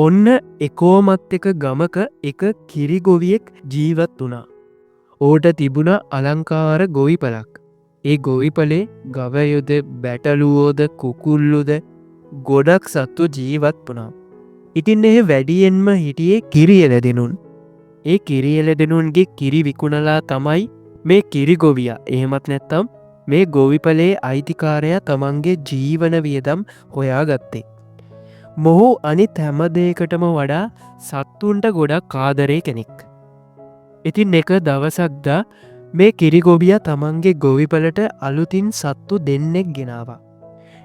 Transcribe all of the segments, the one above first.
ඔන්න එකෝමත් එක ගමක එක කිරිගොවියෙක් ජීවත් වුණා. ඕට තිබුණ අලංකාර ගොවිපලක්. ඒ ගොවිපලේ ගවයුද බැටලුවෝද කුකුල්ලුද ගොඩක් සත්තු ජීවත් වුණා. ඉතින් එහ වැඩියෙන්ම හිටියේ කිරියල දෙනුන්. ඒ කිරියල දෙනුන්ගේ කිරි විකුණලා තමයි මේ කිරිගොවිය එහෙමත් නැත්තම් මේ ගොවිපලේ අයිතිකාරයා තමන්ගේ ජීවන වියදම් හොයා ගත්තේ. මොහු අනිත් හැමදේකටම වඩා සත්තුන්ට ගොඩක් කාදරේ කෙනෙක්. ඉතින් එක දවසක්දා මේ කිරිගොබිය තමන්ගේ ගොවිපලට අලුතින් සත්තු දෙන්නෙක් ගෙනවා.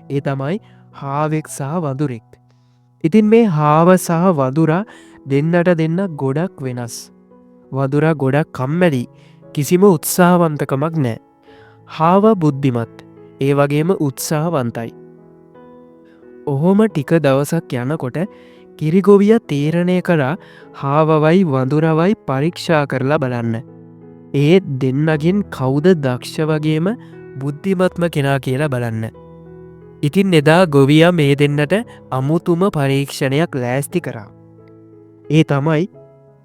ඒ තමයි හාවෙක් සහ වදුරෙක්. ඉතින් මේ හාව සහ වදුරා දෙන්නට දෙන්න ගොඩක් වෙනස්. වදුරා ගොඩක් කම්මැලි කිසිම උත්සාහවන්තකමක් නෑ. හාව බුද්ධිමත් ඒ වගේම උත්සාහවන්තයි. ඔහොම ටික දවසක් යනකොට කිරිගොවිය තීරණය කරා හාවවයි වඳුරවයි පරීක්ෂා කරලා බලන්න. ඒත් දෙන්නගෙන් කවුද දක්ෂ වගේම බුද්ධිමත්ම කෙනා කියලා බලන්න. ඉතින් එදා ගොවිය මේ දෙන්නට අමුතුම පරීක්ෂණයක් ලෑස්ති කරා. ඒ තමයි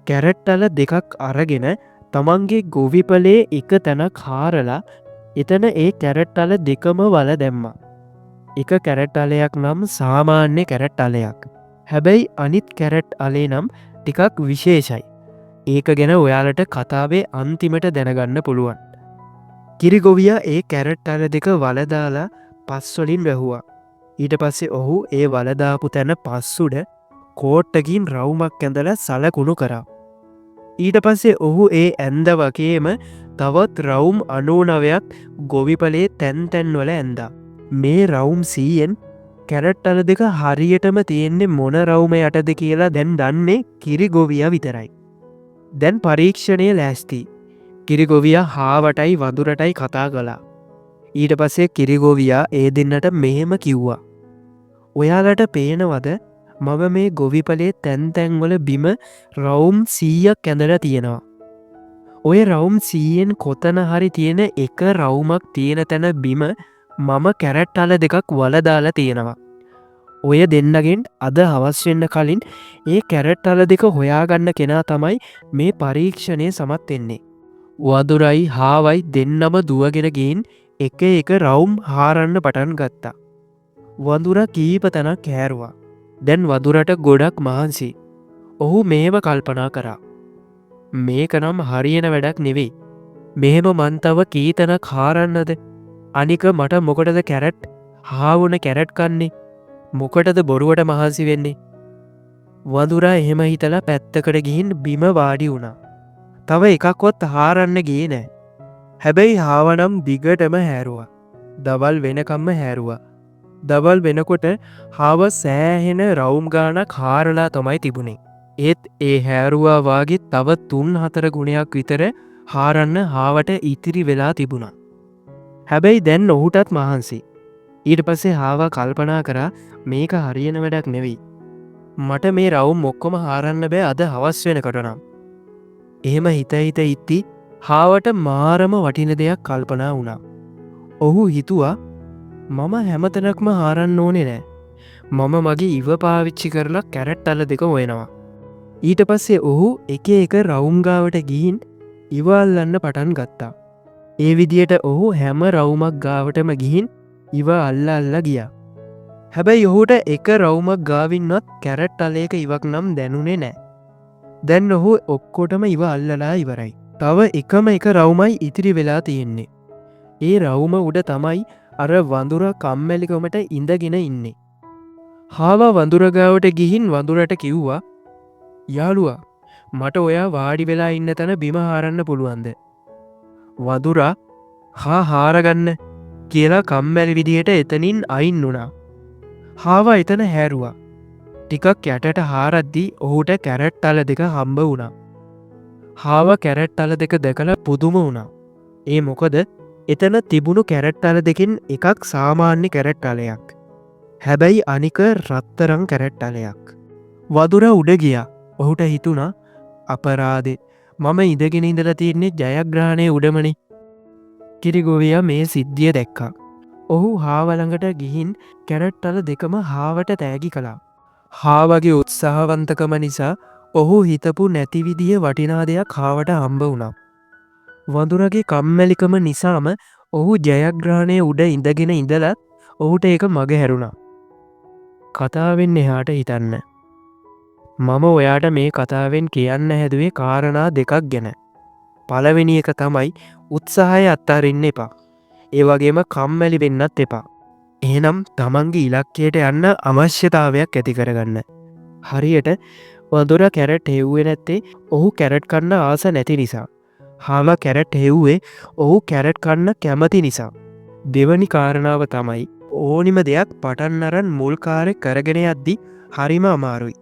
කැරට්ටල දෙකක් අරගෙන තමන්ගේ ගොවිපලේ එක තැනක් හාරලා එතන ඒ කැරට්ටල දෙකම වල දැම්ම. එක කැරට්ටලයක් නම් සාමාන්‍ය කැරට්ටලයක්. හැබැයි අනිත් කැරට් අලේ නම් ටිකක් විශේෂයි. ඒක ගැන ඔයාලට කතාවේ අන්තිමට දැනගන්න පුළුවන්. කිරිගොවිය ඒ කැරට්ටල දෙක වලදාලා පස්වලින් වැැහවා. ඊට පස්සේ ඔහු ඒ වලදාපු තැන පස්සුඩ කෝට්ටකින් රවුමක් ඇඳල සලකුණු කරා. ඊට පස්සේ ඔහු ඒ ඇන්ද වගේම තවත් රවුම් 99ක් ගොවිපලේ තැන්තැන්වල ඇන්දා. මේ රවුම් සීයෙන් කැරට්ටල දෙක හරියටම තියෙන්නේ මොන රවුම යටද කියලා දැන් දන්නේ කිරිගොවිය විතරයි. දැන් පරීක්ෂණය ලෑස්ති. කිරිගොවිය හාවටයි වදුරටයි කතා කලා. ඊට පස්සේ කිරිගොවියා ඒ දෙන්නට මෙහෙම කිව්වා. ඔයාලට පේනවද මම මේ ගොවිපලේ තැන්තැන්වල බිම රවුම් 100ක් ඇඳලා තියෙනවා. ඔය රවුම් 100ෙන් කොතන හරි තියෙන එක රවුමක් තියෙන තැන බිම මම කැරට්ටල දෙකක් වලදාලා තියෙනවා. ඔය දෙන්නගෙන් අද හවස්වෙන්න කලින් ඒ කැරට්ටල දෙක හොයාගන්න කෙනා තමයි මේ පරීක්ෂණය සමත් වෙන්නේ. වදුරයි හාවයි දෙන්නම දුවගෙනගින් එක රවුම් හාරන්න පටන් ගත්තා. වදුර කීප තැනක් කෑරුවා. දැන් වදුරට ගොඩක් මහන්සි. ඔහු මේව කල්පනා කරා. මේක නම් හරියන වැඩක් නෙවෙයි. මෙහෙම මන්තව කීතනක් හාරන්නද? අනික මට මොකටද කැරට් හාවුන කැරට් කන්නේ? මොකටද බොරුවට මහන්සි වෙන්නේ? වදුරා එහෙම හිතලා පැත්තකට ගිහින් බිම වාඩි වුණා. තව එකක්වත් හාරන්න ගියේ නෑ. හැබැයි හාවනම් දිගටම හැරුවා. දවල් වෙනකම්ම හැරුවා. දවල් වෙනකොට හාව සෑහෙන රවුම් ගානක් හාරලා තමයි තිබුණේ. ඒත් ඒ හැරුවා වාගේ තව 3-4 ගුණයක් විතර හාරන්න හාවට ඉතිරි වෙලා තිබුණා. හැබැයි දැන් ඔහුටත් මහන්සි. ඊට පස්සේ හාවා කල්පනා කරා මේක හරියන වැඩක් නෙවෙයි. මට මේ රවුම් ඔක්කොම හාරන්න බෑ අද හවස් වෙනකොට නම්. එහෙම හිත ඉත්ති හාවට මාරම වටින දෙයක් කල්පනා වුණා. ඔහු හිතුවා මම හැමතැනක්ම හාරන්න ඕනේ නෑ. මම මගේ ඉව පාවිච්චි කරලා කැරට්ටල දෙක හොයනවා. ඊට පස්සේ ඔහු එක රවුම් ගාවට ගිහින් ඉව අල්ලන්න පටන් ගත්තා. ඒ විදියට ඔහු හැම රවුමක් ගාවටම ගිහින් ඉව අල්ල ගියා. හැබැයි ඔහුට එක රවුමක් ගාවින්වත් කැරට්ටලයක ඉවක් නම් දැනුනේ නෑ. දැන් ඔහු ඔක්කොටම ඉව අල්ලලා ඉවරයි. තව එකම එක රවුමයි ඉතිරි වෙලා තියෙන්නේ. ඒ රවුම උඩ තමයි අර වඳුර කම්මැලිකමට ඉඳගෙන ඉන්නේ. හාව වඳුරගාවට ගිහින් වඳුරට කිව්වා යාළුවා මට ඔයා වාඩි වෙලා ඉන්න තැන බිම හාරන්න පුළුවන්ද? වදුරා හාරගන්න කියලා කම්මැලි විදිහට එතනින් අයින් වුණා. හාව එතන හැරුවා. ටිකක් යටට හාරද්දී ඔහුට කැරට්ටල දෙක හම්බ වුණා. හාව කැරට්ටල දෙක දැකලා පුදුම වුණා. ඒ මොකද එතන තිබුණු කැරට්ටල දෙකින් එකක් සාමාන්‍ය කැරට්ටලයක්. හැබැයි අනික රත්තරං කැරට්ටලයක්. වදුර උඩ ගියා. ඔහුට හිතුණා අපරාදේ මම ඉඳගෙන ඉඳලා තියෙන්නේ ජයග්‍රහණය උඩමනේ. කිරිගොවියා මේ සිද්ධිය දැක්කා. ඔහු හාව ළඟට ගිහින් කැරට්ටල දෙකම හාවට තෑගි කළා. හා වගේ උත්සාහවන්තකම නිසා ඔහු හිතපු නැතිවිදිය වටිනා දෙයක් කාවට හම්බ වුණා. වඳුරගේ කම්මැලිකම නිසාම ඔහු ජයග්‍රහණය උඩ ඉඳගෙන ඉඳලත් ඔහුට ඒක මග හැරුණා. කතාවෙන් එහාට හිතන්න. මම ඔයාට මේ කතාවෙන් කියන්න හැදුවේ කාරණා දෙකක් ගැන. පළවෙනි එක තමයි උත්සාහය අත්තාරන්න එපා. ඒ වගේම කම්මැලි වෙන්නත් එපා. එහෙනම් තමන්ගේ ඉලක්කයට යන්න අවශ්‍යතාවයක් ඇති කරගන්න. හරියට වඳුර කැරට් හෙව්වේ නැත්තේ ඔහු කැරට් කන්න ආස නැති නිසා. හාම කැරට් හෙව්වේ ඔහු කැරට් කන්න කැමති නිසා. දෙවනි කාරණාව තමයි ඕනිම දෙයක් පටන් අරන් මුල්කාරෙ කරගෙන යද්දි හරිම අමාරුයි.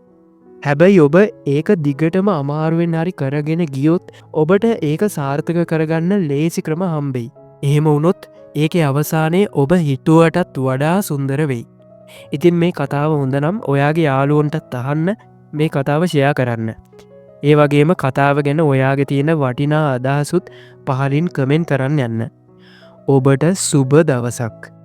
හැබැයි ඔබ ඒක දිගටම අමාරුවෙන් හරි කරගෙන ගියොත් ඔබට ඒක සාර්ථක කරගන්න ලේසි ක්‍රම හම්බෙයි. එහෙම වුණොත් ඒක අවසානයේ ඔබ හිතුවටත් වඩා සුන්දර වෙයි. ඉතින් මේ කතාව හොඳනම් ඔයාගේ යාළුවන්ටත් අහන්න මේ කතාව ෂෙයා කරන්න. ඒ වගේම කතාව ගැන ඔයාගේ තියෙන වටිනා අදහසුත් පහලින් කමෙන්ට් කරන්න යන්න. ඔබට සුබ දවසක්.